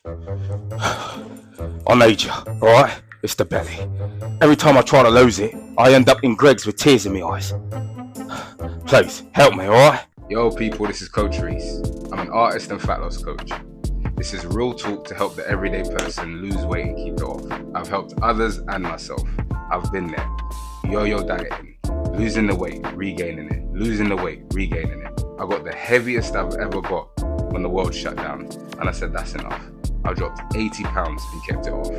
I made you, alright? It's the belly. Every time I try to lose it, I end up in Greg's with tears in my eyes. Please, help me, alright? Yo people, this is Coach Reese. I'm an artist and fat loss coach. This is real talk to help the everyday person lose weight and keep it off. I've helped others and myself. I've been there. Yo-yo dieting, losing the weight, regaining it, losing the weight, regaining it. I got the heaviest I've ever got when the world shut down, and I said that's enough. I dropped 80 pounds and kept it off.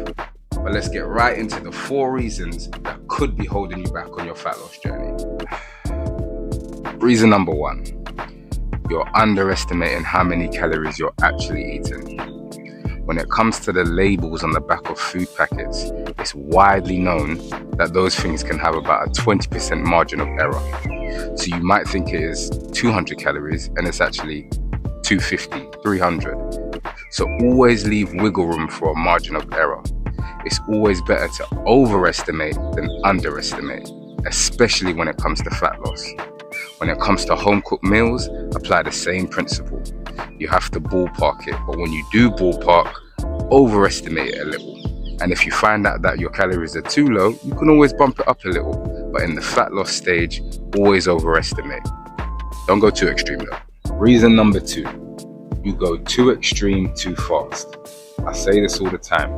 But let's get right into the 4 reasons that could be holding you back on your fat loss journey. Reason number 1, you're underestimating how many calories you're actually eating. When it comes to the labels on the back of food packets, it's widely known that those things can have about a 20% margin of error. So you might think it is 200 calories and it's actually 250, 300. So always leave wiggle room for a margin of error. It's always better to overestimate than underestimate, especially when it comes to fat loss. When it comes to home cooked meals, apply the same principle. You have to ballpark it, but when you do ballpark, overestimate it a little. And if you find out that your calories are too low, you can always bump it up a little. But in the fat loss stage, always overestimate. Don't go too extreme though. Reason number 2, you go too extreme too fast. I say this all the time.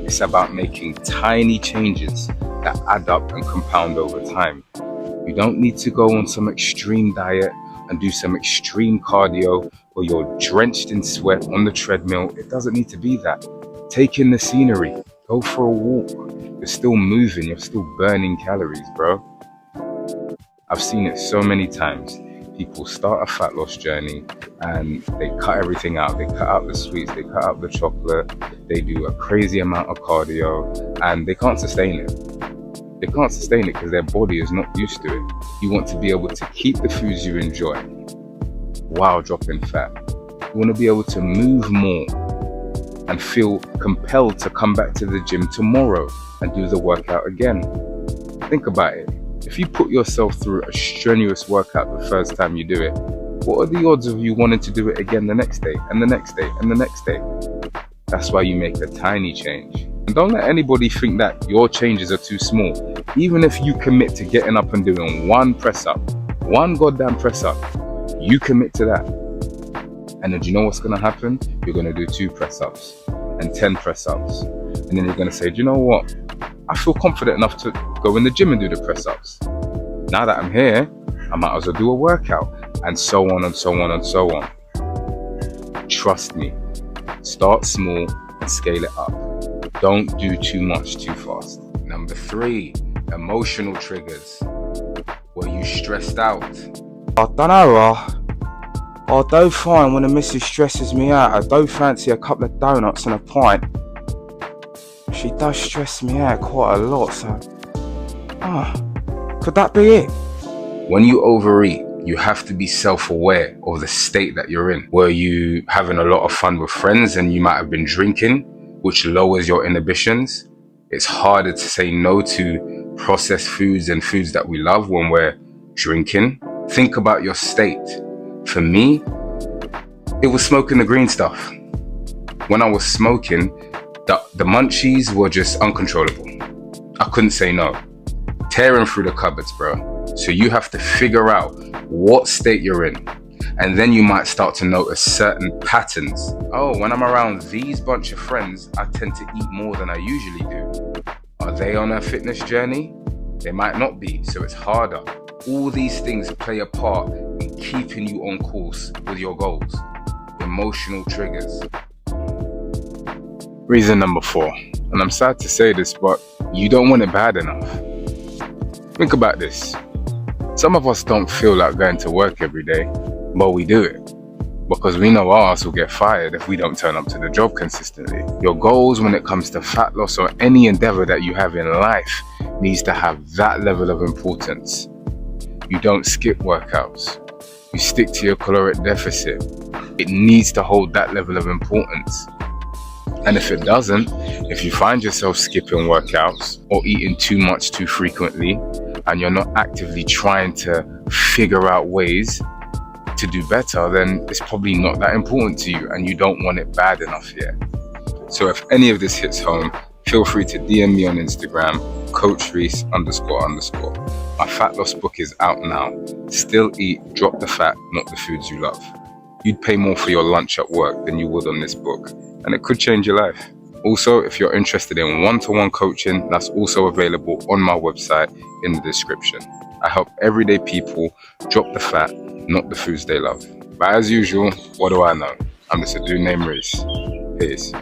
It's about making tiny changes that add up and compound over time. You don't need to go on some extreme diet and do some extreme cardio where you're drenched in sweat on the treadmill. It doesn't need to be that. Take in the scenery. Go for a walk. You're still moving. You're still burning calories, bro. I've seen it so many times. People start a fat loss journey and they cut everything out. They cut out the sweets, they cut out the chocolate, they do a crazy amount of cardio and they can't sustain it. They can't sustain it because their body is not used to it. You want to be able to keep the foods you enjoy while dropping fat. You want to be able to move more and feel compelled to come back to the gym tomorrow and do the workout again. Think about it. If you put yourself through a strenuous workout the first time you do it, what are the odds of you wanting to do it again the next day and the next day and the next day? That's why you make a tiny change. And don't let anybody think that your changes are too small. Even if you commit to getting up and doing one press up, one goddamn press up, you commit to that. And then do you know what's gonna happen? You're gonna do 2 press ups and 10 press ups. And then you're gonna say, do you know what? I feel confident enough to go in the gym and do the press ups. Now that I'm here, I might as well do a workout, and so on and so on and so on. Trust me, start small and scale it up. Don't do too much too fast. Number 3, emotional triggers. Were you stressed out? I don't know, I do find when the missus stresses me out, I do fancy a couple of donuts and a pint. She does stress me out quite a lot, so could that be it? When you overeat, you have to be self-aware of the state that you're in. Were you having a lot of fun with friends and you might have been drinking, which lowers your inhibitions? It's harder to say no to processed foods and foods that we love when we're drinking. Think about your state. For me, it was smoking the green stuff. When I was smoking, the munchies were just uncontrollable. I couldn't say no. Tearing through the cupboards, bro. So you have to figure out what state you're in. And then you might start to notice certain patterns. Oh, when I'm around these bunch of friends, I tend to eat more than I usually do. Are they on a fitness journey? They might not be, so it's harder. All these things play a part in keeping you on course with your goals. Emotional triggers. Reason number 4, and I'm sad to say this, but you don't want it bad enough. Think about this. Some of us don't feel like going to work every day, but we do it because we know our ass will get fired if we don't turn up to the job consistently. Your goals when it comes to fat loss or any endeavor that you have in life needs to have that level of importance. You don't skip workouts. You stick to your caloric deficit. It needs to hold that level of importance. And if it doesn't, if you find yourself skipping workouts or eating too much too frequently, and you're not actively trying to figure out ways to do better, then it's probably not that important to you and you don't want it bad enough yet. So if any of this hits home, feel free to DM me on Instagram, CoachReese__. My fat loss book is out now. Still Eat, Drop the Fat, Not the Foods You Love. You'd pay more for your lunch at work than you would on this book, and it could change your life. Also, if you're interested in one-to-one coaching, that's also available on my website in the description. I help everyday people drop the fat, not the foods they love. But as usual, what do I know? I'm just a dude named Reese. Peace.